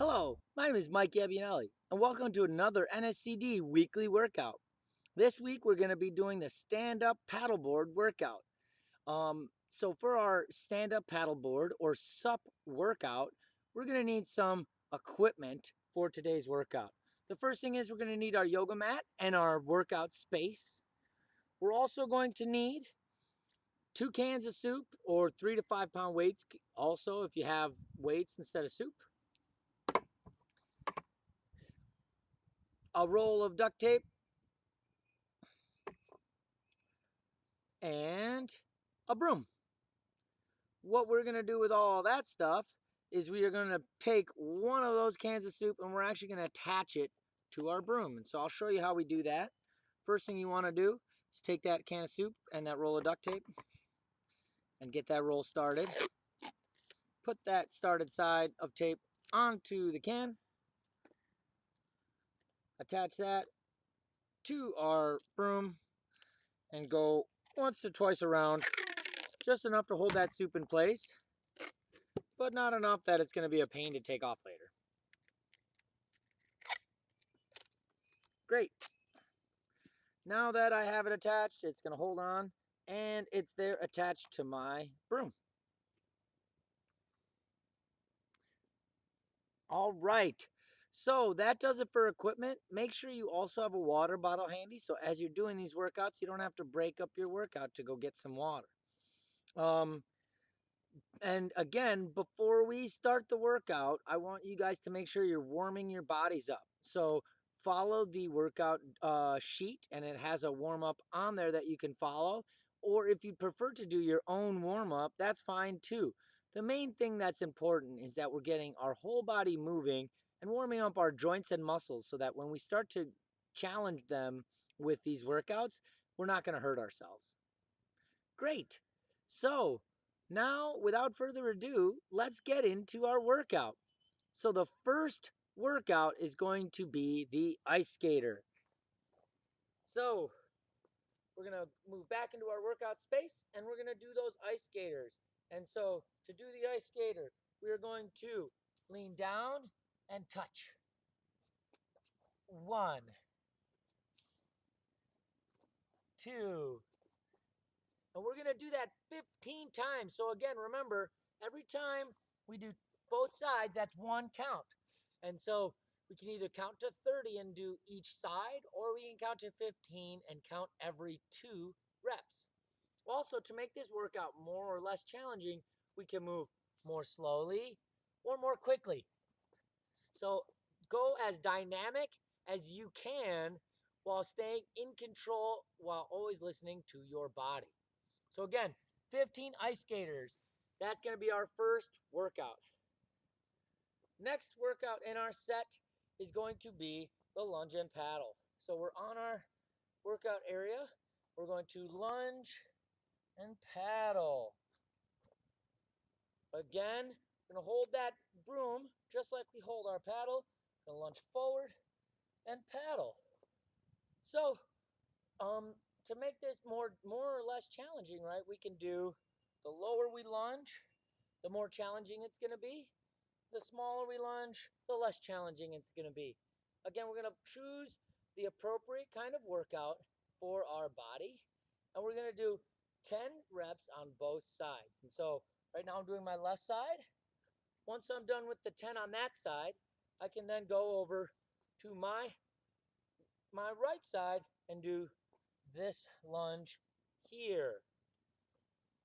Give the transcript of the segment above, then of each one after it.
Hello, my name is Mike Gabbianelli, and welcome to another NSCD weekly workout. This week we're going to be doing the stand-up paddleboard workout. So for our stand-up paddleboard or SUP workout, we're going to need some equipment for today's workout. The first thing is we're going to need our yoga mat and our workout space. We're also going to need 2 cans of soup or 3 to 5 pound weights. Also, if you have weights instead of soup. A roll of duct tape, and a broom. What we're going to do with all that stuff is we are going to take one of those cans of soup and we're actually going to attach it to our broom. And so I'll show you how we do that. First thing you want to do is take that can of soup and that roll of duct tape and get that roll started. Put that started side of tape onto the can. Attach that to our broom and go once to twice around, just enough to hold that soup in place, but not enough that it's going to be a pain to take off later. Great. Now that I have it attached, it's going to hold on, and it's there attached to my broom. All right. So that does it for equipment. Make sure you also have a water bottle handy, so as you're doing these workouts, you don't have to break up your workout to go get some water. And again, before we start the workout, I want you guys to make sure you're warming your bodies up. So follow the workout sheet, and it has a warm-up on there that you can follow. Or if you prefer to do your own warm-up, that's fine too. The main thing that's important is that we're getting our whole body moving and warming up our joints and muscles so that when we start to challenge them with these workouts, we're not going to hurt ourselves. Great. So now, without further ado, let's get into our workout. So the first workout is going to be the ice skater. So we're going to move back into our workout space, and we're going to do those ice skaters. And so to do the ice skater, we are going to lean down and touch. 1, 2, and we're going to do that 15 times. So again, remember, every time we do both sides, that's 1 count. And so we can either count to 30 and do each side, or we can count to 15 and count every 2 reps. Also, to make this workout more or less challenging, we can move more slowly or more quickly. So go as dynamic as you can while staying in control, while always listening to your body. So again, 15 ice skaters. That's going to be our first workout. Next workout in our set is going to be the lunge and paddle. So we're on our workout area. We're going to lunge and paddle. Again, we're going to hold that broom just like we hold our paddle. We're going to lunge forward and paddle. So, to make this more or less challenging, right, we can do the lower we lunge, the more challenging it's going to be. The smaller we lunge, the less challenging it's going to be. Again, we're going to choose the appropriate kind of workout for our body, and we're going to do 10 reps on both sides. And so right now I'm doing my left side. Once I'm done with the 10 on that side, I can then go over to my right side and do this lunge here.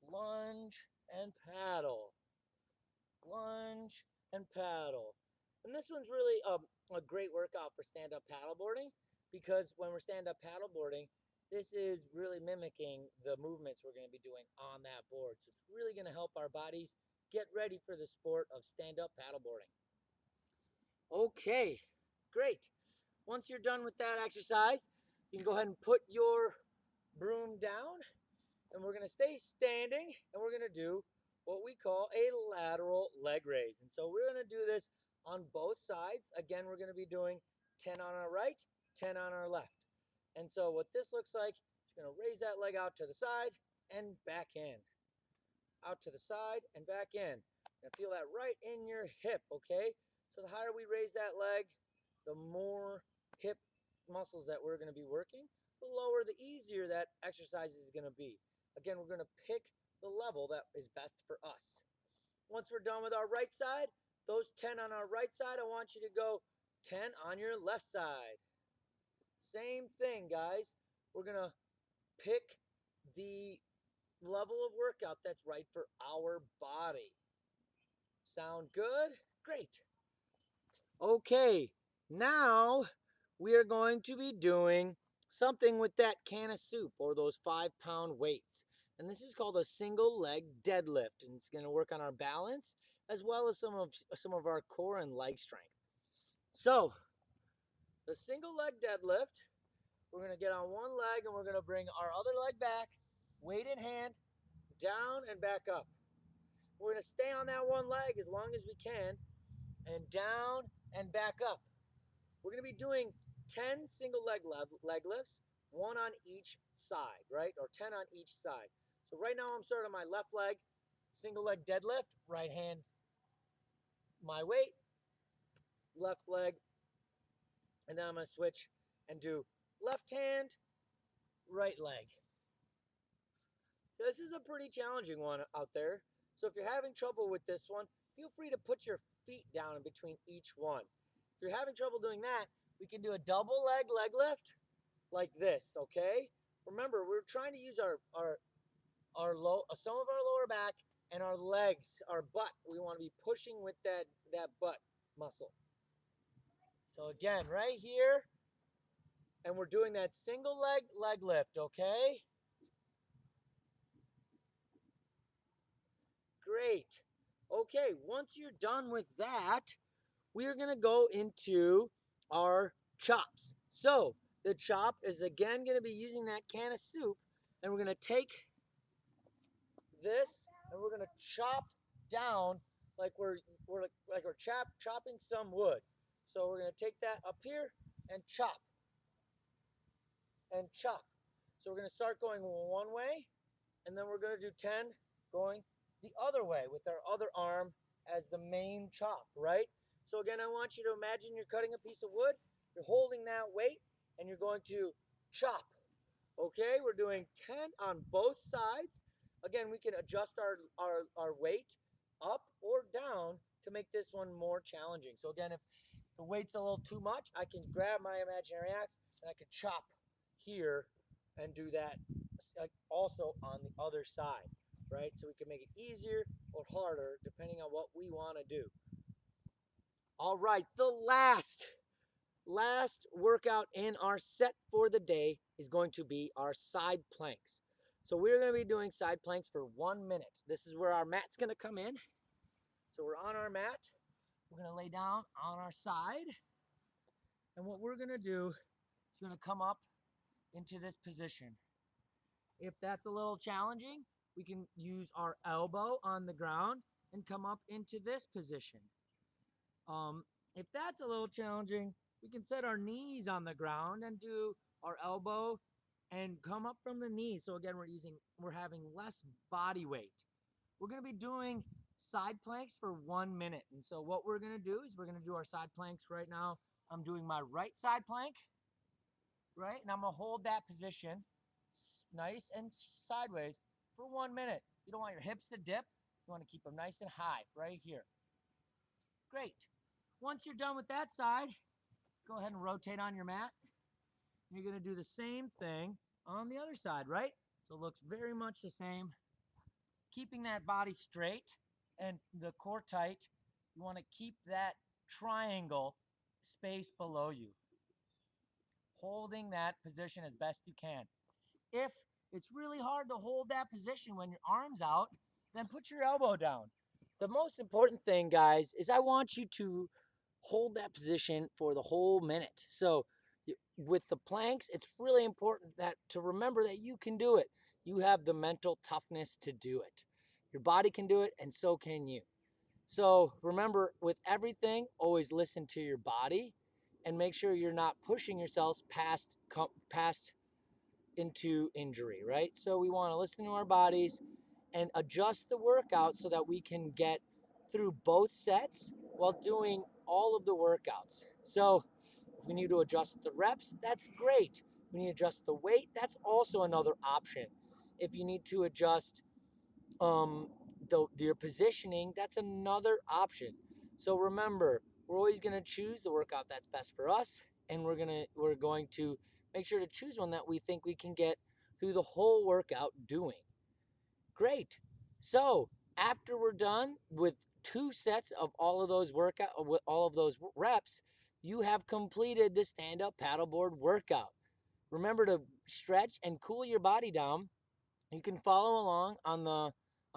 Lunge and paddle. Lunge and paddle. And this one's really a great workout for stand-up paddleboarding, because when we're stand-up paddleboarding, this is really mimicking the movements we're going to be doing on that board. So it's really going to help our bodies get ready for the sport of stand-up paddleboarding. Okay, great. Once you're done with that exercise, you can go ahead and put your broom down, and we're going to stay standing, and we're going to do what we call a lateral leg raise. And so we're going to do this on both sides. Again, we're going to be doing 10 on our right, 10 on our left. And so what this looks like is going to raise that leg out to the side and back in. Out to the side and back in. Now feel that right in your hip, okay? So the higher we raise that leg, the more hip muscles that we're going to be working, the lower, the easier that exercise is going to be. Again, we're going to pick the level that is best for us. Once we're done with our right side, those 10 on our right side, I want you to go 10 on your left side. Same thing, guys. We're going to pick the level of workout that's right for our body. Sound good? Great. Okay, now we are going to be doing something with that can of soup or those 5-pound weights. And this is called a single leg deadlift. And it's going to work on our balance as well as some of our core and leg strength. So the single leg deadlift, we're going to get on one leg and we're going to bring our other leg back, weight in hand, down and back up. We're going to stay on that one leg as long as we can, and down and back up. We're going to be doing 10 single leg lifts, one on each side, right? Or 10 on each side. So right now I'm starting on my left leg, single leg deadlift, right hand, my weight, left leg, and then I'm going to switch and do left hand, right leg. So this is a pretty challenging one out there. So if you're having trouble with this one, feel free to put your feet down in between each one. If you're having trouble doing that, we can do a double leg lift like this, okay? Remember, we're trying to use some of our lower back and our legs, our butt. We want to be pushing with that butt muscle. So again, right here, and we're doing that single leg lift, okay? Great. Okay, once you're done with that, we're going to go into our chops. So the chop is again going to be using that can of soup, and we're going to take this and we're going to chop down like we're chopping some wood. So we're going to take that up here and chop and chop. So we're going to start going one way, and then we're going to do 10 going the other way with our other arm as the main chop, right? So again, I want you to imagine you're cutting a piece of wood, you're holding that weight, and you're going to chop. Okay, we're doing 10 on both sides. Again, we can adjust our weight up or down to make this one more challenging. So again, if the weight's a little too much, I can grab my imaginary axe and I can chop here and do that also on the other side, right? So we can make it easier or harder depending on what we want to do. All right, the last workout in our set for the day is going to be our side planks. So we're going to be doing side planks for 1 minute. This is where our mat's going to come in. So we're on our mat. We're going to lay down on our side. And what we're going to do is we're going to come up into this position. If that's a little challenging, we can use our elbow on the ground and come up into this position. If that's a little challenging, we can set our knees on the ground and do our elbow and come up from the knees. So again, we're having less body weight. We're going to be doing side planks for 1 minute. And so what we're going to do is we're going to do our side planks right now. I'm doing my right side plank, right? And I'm going to hold that position nice and sideways for 1 minute. You don't want your hips to dip. You want to keep them nice and high right here. Great. Once you're done with that side, go ahead and rotate on your mat. You're going to do the same thing on the other side, right? So it looks very much the same. Keeping that body straight and the core tight. You want to keep that triangle space below you. Holding that position as best you can. If it's really hard to hold that position when your arm's out, then put your elbow down. The most important thing, guys, is I want you to hold that position for the whole minute. So with the planks, it's really important to remember that you can do it. You have the mental toughness to do it. Your body can do it, and so can you. So remember, with everything, always listen to your body and make sure you're not pushing yourselves past into injury, right? So we want to listen to our bodies and adjust the workout so that we can get through both sets while doing all of the workouts. So if we need to adjust the reps, that's great. If we need to adjust the weight, that's also another option. If you need to adjust um, your positioning, that's another option. So remember, we're always going to choose the workout that's best for us, and we're going to make sure to choose one that we think we can get through the whole workout doing. Great. So after we're done with 2 sets of all of those with all of those reps, you have completed the stand-up paddleboard workout. Remember to stretch and cool your body down. You can follow along on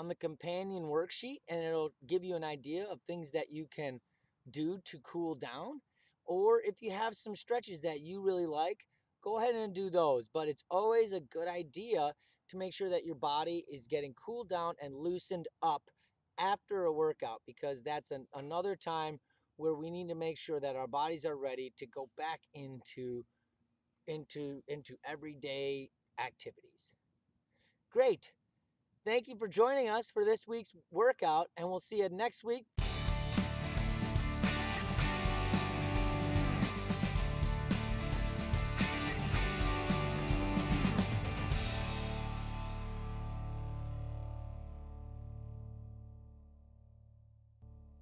the companion worksheet, and it'll give you an idea of things that you can do to cool down. Or if you have some stretches that you really like, go ahead and do those. But it's always a good idea to make sure that your body is getting cooled down and loosened up after a workout, because that's another time where we need to make sure that our bodies are ready to go back into everyday activities. Great. Thank you for joining us for this week's workout, and we'll see you next week